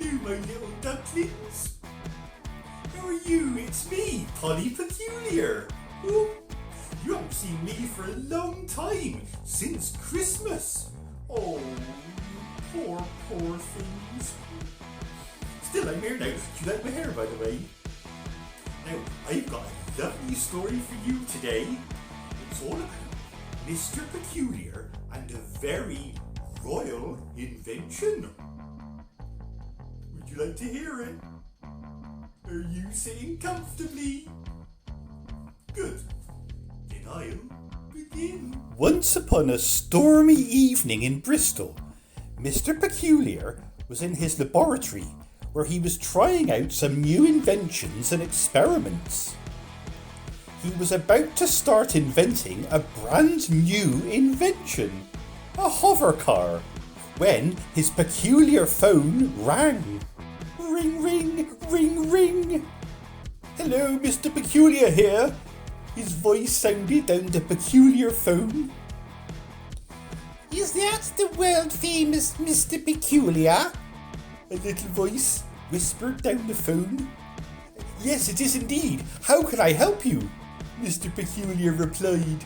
Hello, my little ducklings. How are you? It's me, Polly Peculiar. Oh, you haven't seen me for a long time, since Christmas. Oh, you poor things. Still, I'm here now. Do you like my hair, by the way? Now, I've got a lovely story for you today. It's all about Mr. Peculiar and a very royal invention. Would you like to hear it? Are you sitting comfortably? Good. Then I'll begin. Once upon a stormy evening in Bristol, Mr. Peculiar was in his laboratory where he was trying out some new inventions and experiments. He was about to start inventing a brand new invention, a hover car, when his peculiar phone rang. Ring, ring, ring, ring. Hello, Mr. Peculiar here. His voice sounded down the peculiar phone. Is that the world famous Mr. Peculiar? A little voice whispered down the phone. Yes, it is indeed. How can I help you? Mr. Peculiar replied.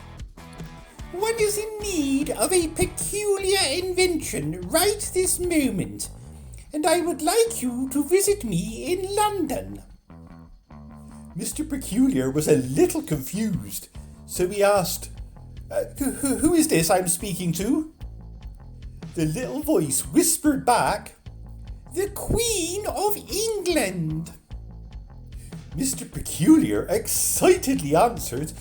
One is in need of a peculiar invention right this moment, and I would like you to visit me in London. Mr. Peculiar was a little confused, so he asked, who is this I'm speaking to? The little voice whispered back, the Queen of England. Mr. Peculiar excitedly answered,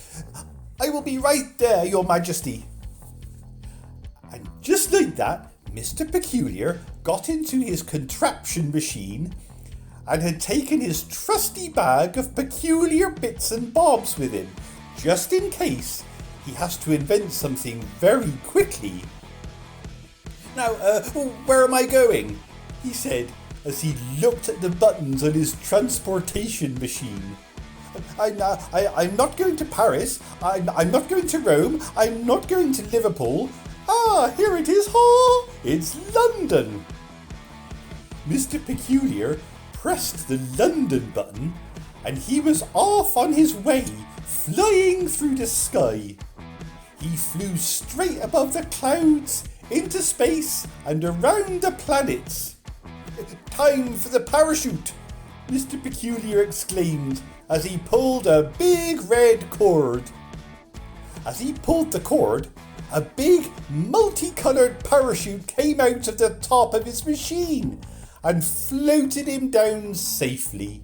I will be right there, Your Majesty. And just like that, Mr. Peculiar got into his contraption machine and had taken his trusty bag of peculiar bits and bobs with him, just in case he has to invent something very quickly. Now, where am I going? He said as he looked at the buttons on his transportation machine. I'm not going to Paris, I'm not going to Rome, I'm not going to Liverpool. Ah, here it is, it's London. Mr. Peculiar pressed the London button and he was off on his way, flying through the sky. He flew straight above the clouds, into space and around the planets. Time for the parachute, Mr. Peculiar exclaimed as he pulled a big red cord. As he pulled the cord, a big multicoloured parachute came out of the top of his machine and floated him down safely.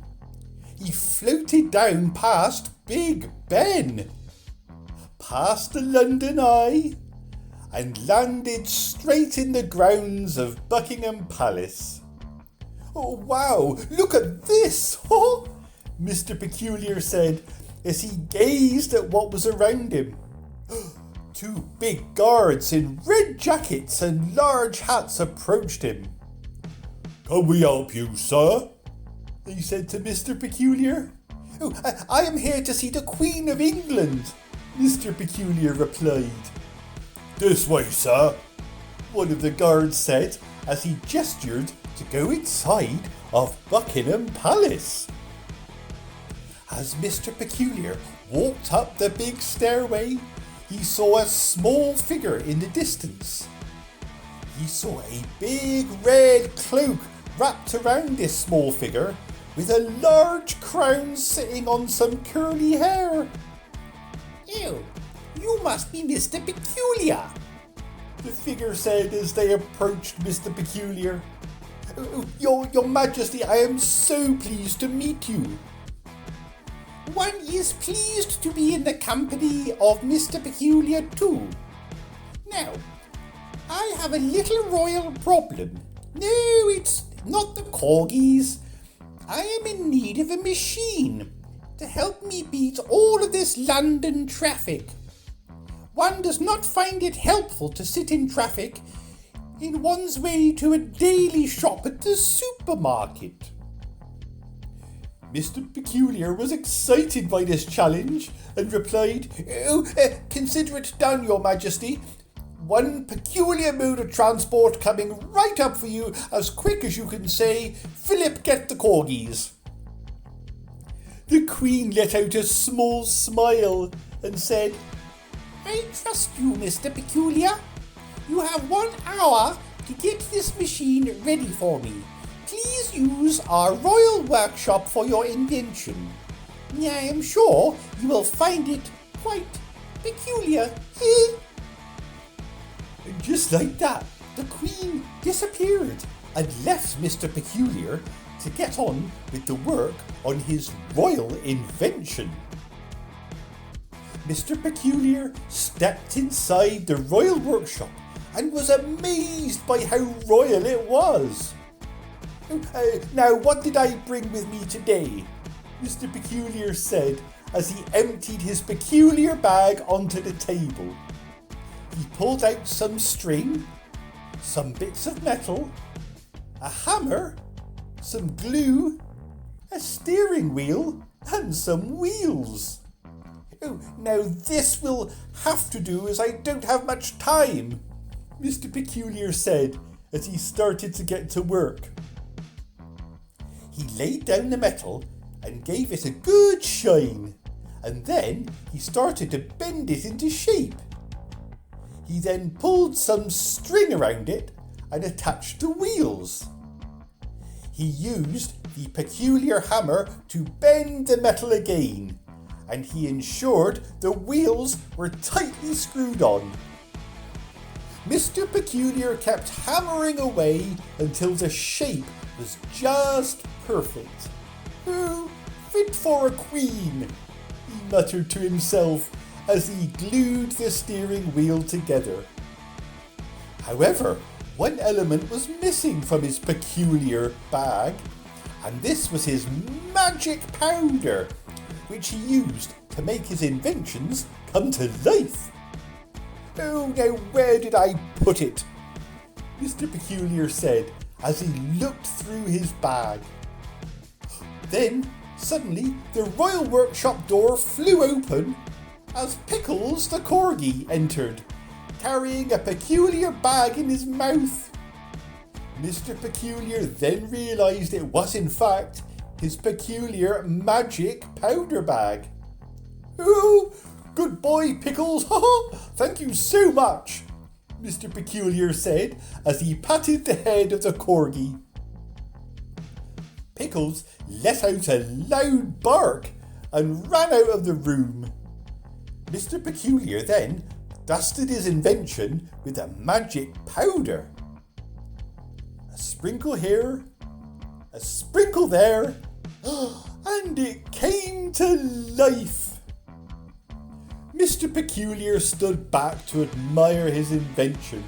He floated down past Big Ben, past the London Eye, and landed straight in the grounds of Buckingham Palace. Oh wow, look at this! Mr. Peculiar said as he gazed at what was around him. Two big guards in red jackets and large hats approached him. Can we help you, sir? They said to Mr. Peculiar. Oh, I am here to see the Queen of England, Mr. Peculiar replied. This way, sir, one of the guards said as he gestured to go inside of Buckingham Palace. As Mr. Peculiar walked up the big stairway, he saw a small figure in the distance. He saw a big red cloak wrapped around this small figure with a large crown sitting on some curly hair. Ew, you must be Mr. Peculiar, the figure said as they approached Mr. Peculiar. Your Majesty, I am so pleased to meet you. One is pleased to be in the company of Mr. Peculiar too. Now, I have a little royal problem. No, it's not the corgis. I am in need of a machine to help me beat all of this London traffic. One does not find it helpful to sit in traffic in one's way to a daily shop at the supermarket. Mr. Peculiar was excited by this challenge and replied, consider it done, Your Majesty. One peculiar mode of transport coming right up for you as quick as you can say, Philip, get the corgis. The Queen let out a small smile and said, I trust you, Mr. Peculiar. You have 1 hour to get this machine ready for me. Please use our royal workshop for your invention. I am sure you will find it quite peculiar. And just like that, the Queen disappeared and left Mr. Peculiar to get on with the work on his royal invention. Mr. Peculiar stepped inside the royal workshop and was amazed by how royal it was. Now, what did I bring with me today? Mr. Peculiar said as he emptied his peculiar bag onto the table. He pulled out some string, some bits of metal, a hammer, some glue, a steering wheel, and some wheels. Now this will have to do as I don't have much time, Mr. Peculiar said as he started to get to work. He laid down the metal and gave it a good shine, and then he started to bend it into shape. He then pulled some string around it and attached the wheels. He used the peculiar hammer to bend the metal again, and he ensured the wheels were tightly screwed on. Mr. Peculiar kept hammering away until the shape was just perfect. Oh, fit for a queen, he muttered to himself as he glued the steering wheel together. However, one element was missing from his peculiar bag, and this was his magic powder, which he used to make his inventions come to life. Oh, now where did I put it? Mr. Peculiar said as he looked through his bag. Then, suddenly, the royal workshop door flew open as Pickles the corgi entered, carrying a peculiar bag in his mouth. Mr. Peculiar then realised it was in fact his peculiar magic powder bag. Oh, good boy, Pickles, thank you so much, Mr. Peculiar said as he patted the head of the corgi. Pickles let out a loud bark and ran out of the room. Mr. Peculiar then dusted his invention with a magic powder. A sprinkle here, a sprinkle there, and it came to life. Mr. Peculiar stood back to admire his invention.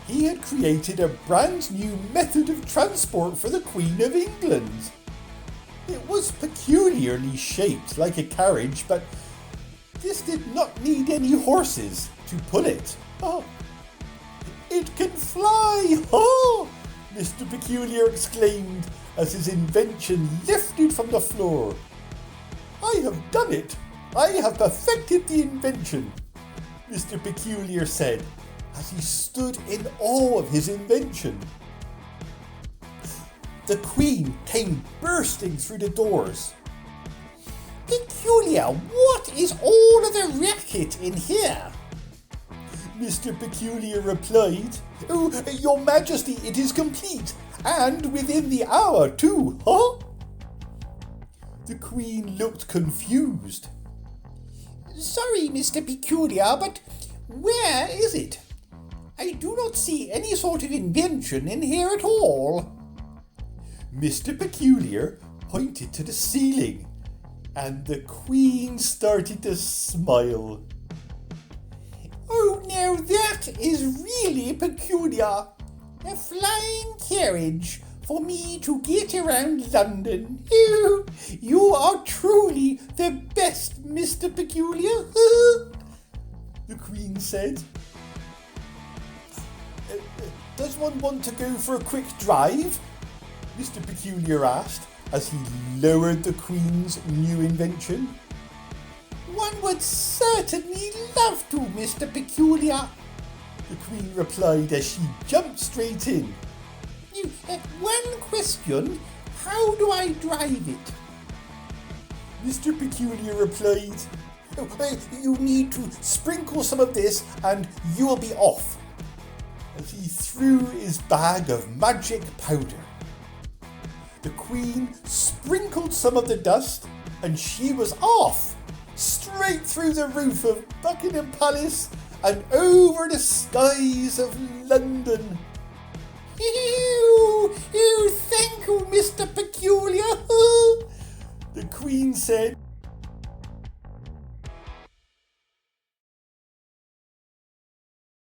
He had created a brand new method of transport for the Queen of England. It was peculiarly shaped like a carriage, but this did not need any horses to pull it. It can fly! Mr. Peculiar exclaimed as his invention lifted from the floor. I have done it! I have perfected the invention, Mr. Peculiar said as he stood in awe of his invention. The Queen came bursting through the doors. Peculiar, what is all of the racket in here? Mr. Peculiar replied, Oh, Your Majesty, it is complete, and within the hour too, The Queen looked confused. Sorry, Mr. Peculiar, but where is it? I do not see any sort of invention in here at all. Mr. Peculiar pointed to the ceiling, and the Queen started to smile. Oh, now that is really peculiar. A flying carriage for me to get around London. You are truly the best, Mr. Peculiar, the Queen said. Does one want to go for a quick drive? Mr. Peculiar asked as he lowered the Queen's new invention. One would certainly love to, Mr. Peculiar, the Queen replied as she jumped straight in. One question, how do I drive it? Mr. Peculiar replied, you need to sprinkle some of this and you will be off. As he threw his bag of magic powder. The Queen sprinkled some of the dust and she was off, straight through the roof of Buckingham Palace and over the skies of London. Thank you, Mr. Peculiar, the Queen said.